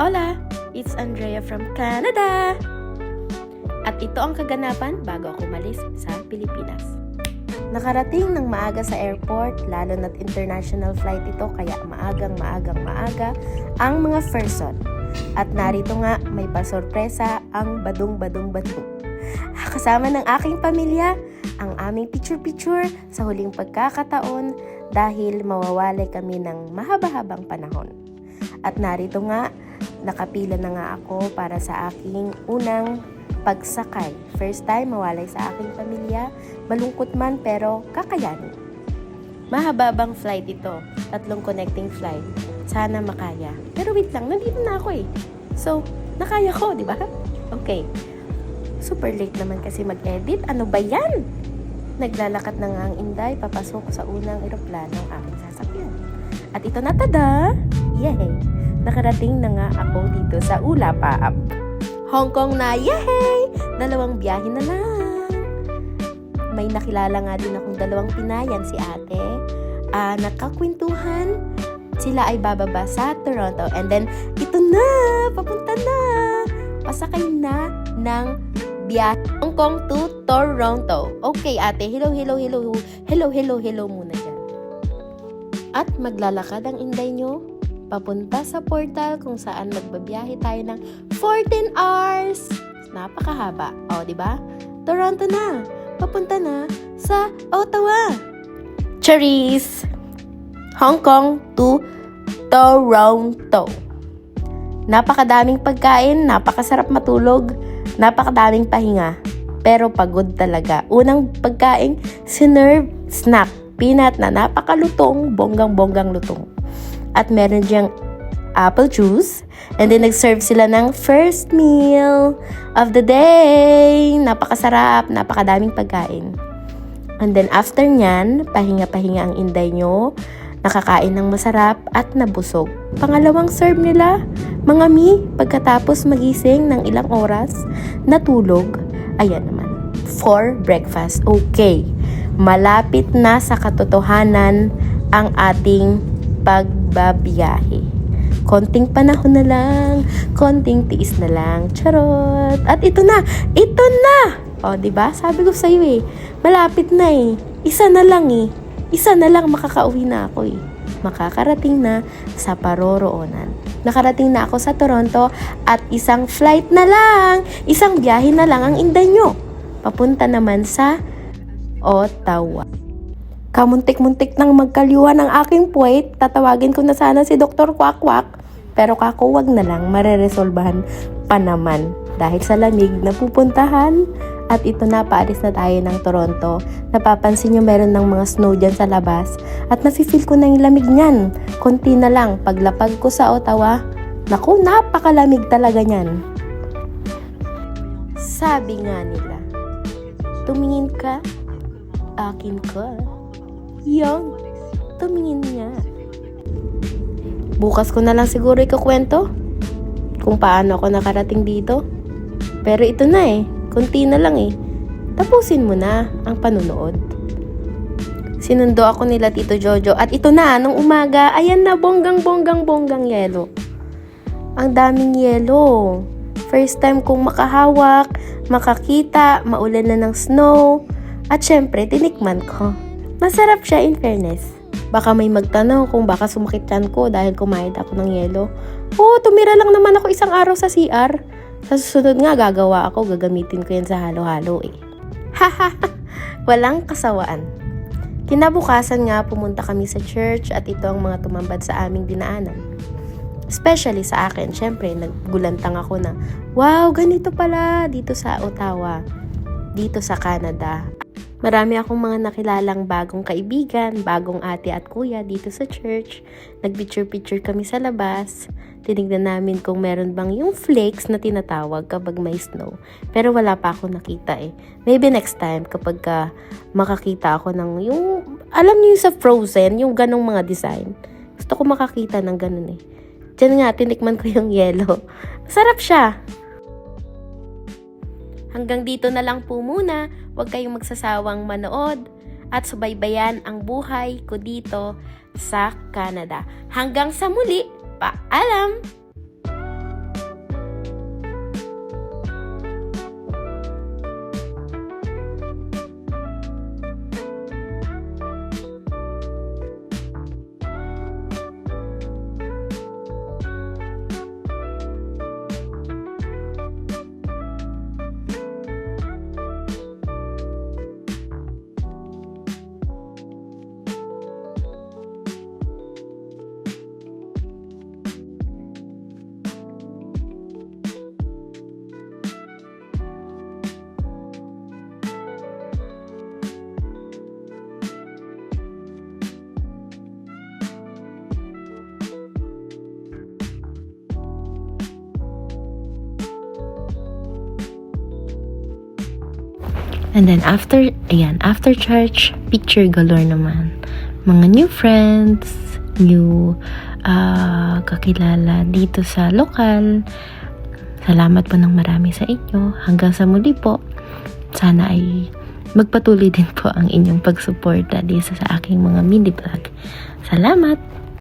Hola! It's Andrea from Canada! At ito ang kaganapan bago ako umalis sa Pilipinas. Nakarating ng maaga sa airport, lalo na't international flight ito kaya maaga ang mga person. At narito nga may pasorpresa ang badong. Kasama ng aking pamilya, ang aming picture-picture sa huling pagkakataon dahil mawawalay kami ng mahaba-habang panahon. At narito nga, nakapila na nga ako para sa aking unang pagsakay. First time mawalay sa aking pamilya, malungkot man pero kakayanin. Mahaba-habang flight ito, 3 connecting flight. Sana makaya. Pero wait lang, nandito na ako eh. So, nakaya ko, di ba? Okay. Super late naman kasi mag-edit. Ano ba yan? Naglalakad na nga ang Inday, papasok sa unang eroplano ng aking sasakyan. At ito na, tada! Yay! Nakarating na nga ako dito sa Ulapaap. Hong Kong na, yay! 2 biyahe na lang. May nakilala nga din akong 2 Pinayan, si ate. Nakakwentuhan. Sila ay bababa sa Toronto. And then, ito na! Papunta na! Pasakay na ng biyahe Hong Kong to Toronto. Okay, ate. Hello muna dyan. At maglalakad ang Inday nyo papunta sa portal kung saan magbabiyahe tayo ng 14 hours. Napakahaba. O, di ba? Toronto na. Papunta na sa Ottawa. Charis! Hong Kong to Toronto. Napakadaming pagkain, napakasarap matulog, napakadaming pahinga. Pero pagod talaga. Unang pagkain, sinerve snack. Peanut na napakalutong, bonggang lutong. At meron diyang apple juice. And then nag-serve sila ng first meal of the day. Napakasarap, napakadaming pagkain. And then after nyan, pahinga-pahinga ang Inday nyo. Nakakain ng masarap at nabusog. Pangalawang serve nila, mga mi, pagkatapos magising ng ilang oras, natulog. Ayan naman, for breakfast. Okay, malapit na sa katotohanan ang ating pagbabiyahe. Konting panahon na lang, konting tiis na lang. Charot! At ito na! O, diba? Sabi ko sa'yo eh, malapit na eh. Isa na lang makakauwi na ako eh. Makakarating na sa paroroonan. Nakarating na ako sa Toronto at isang flight na lang, isang biyahe na lang ang Inday nyo. Papunta naman sa Ottawa. Kamuntik-muntik nang magkaliwan ng aking puwet, tatawagin ko na sana si Dr. Kwak-Kwak. Pero wag na lang, mareresolbahan pa naman. Dahil sa lamig na pupuntahan. At ito na, paalis na tayo ng Toronto. Napapansin nyo meron ng mga snow dyan sa labas. At nafe-feel ko na yung lamig niyan. Konti na lang, paglapag ko sa Ottawa, naku, napakalamig talaga niyan. Sabi nga nila, tumingin ka, akin ka. Yung, tumingin niya. Bukas ko na lang siguro ikukwento kung paano ako nakarating dito. Pero ito na eh. Kunti na lang eh. Tapusin mo na ang panunood. Sinundo ako nila Tito Jojo. At ito na, nung umaga, ayan na, bonggang yelo. Ang daming yelo. First time kong makahawak, makakita, maulan na ng snow. At syempre, tinikman ko. Masarap siya in fairness. Baka may magtanong kung baka sumakit yan ko dahil kumain ako ng yelo. Tumira lang naman ako isang araw sa CR. Sa susunod nga, gagamitin ko yan sa halo-halo eh. Walang kasawaan. Kinabukasan nga, pumunta kami sa church at ito ang mga tumambad sa aming dinaanan. Especially sa akin, syempre, naggulantang ako na, wow, ganito pala dito sa Ottawa, dito sa Canada. Marami akong mga nakilalang bagong kaibigan, bagong ate at kuya dito sa church. Nag-picture kami sa labas. Tinignan namin kung meron bang yung flakes na tinatawag kapag may snow. Pero wala pa ako nakita eh. Maybe next time kapag makakita ako ng yung, alam niyo sa Frozen, yung ganong mga design. Gusto ko makakita ng ganon eh. Diyan nga, tinikman ko yung yellow. Masarap siya. Hanggang dito na lang po muna. Huwag kayong magsasawang manood at subaybayan ang buhay ko dito sa Canada. Hanggang sa muli, paalam! And then after church, picture galore naman. Mga new friends, new kakilala dito sa lokal. Salamat po ng marami sa inyo. Hanggang sa muli po, sana ay magpatuloy din po ang inyong pagsuporta dito sa aking mga mini vlog. Salamat!